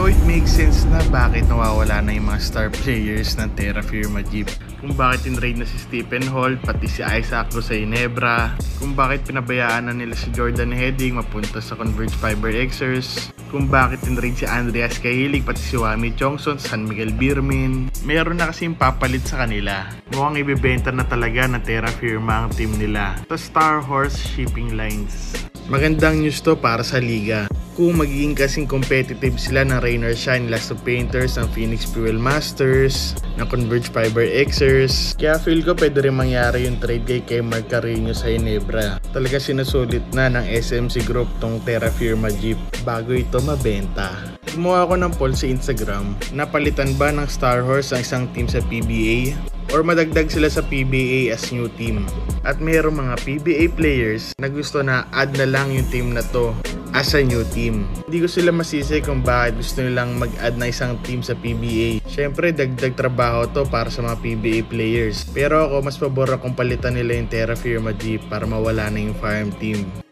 So it makes sense na bakit nawawala na yung mga star players ng Terra Firma Jeep. Kung bakit in-raid na si Stephen Holt, pati si Isaac Cruz sa Ginebra. Kung bakit pinabayaan na nila si Jordan Heading mapunta sa Converge Fiber Xers. Kung bakit in-raid si Andreas Kahilig, pati si Wami Chongson sa San Miguel Birmin. Meron na kasing papalit sa kanila. Mukhang ibibenta na talaga ng Terra Firma ang team nila sa Star Horse Shipping Lines. Magandang news to para sa liga. Kung magiging kasing competitive sila ng Rain or Shine, Last of Painters, ng Phoenix Fuel Masters, ng Converge Fiber Xers. Kaya feel ko pwede rin mangyari yung trade kay Mark Carreño sa Ginebra. Talaga sinusulit na ng SMC Group tong Terra Firma Jeep bago ito mabenta. Gumawa ko ng poll sa Instagram, napalitan ba ng Star Horse ang isang team sa PBA? Or madagdag sila sa PBA as new team? At mayroong mga PBA players na gusto na add na lang yung team na to as a new team. Hindi ko sila masisi kung bakit gusto nilang mag-add na isang team sa PBA. Syempre dagdag trabaho to para sa mga PBA players. Pero ako mas pabor akong palitan nila yung Terra Firma Jeep para mawala na yung farm team.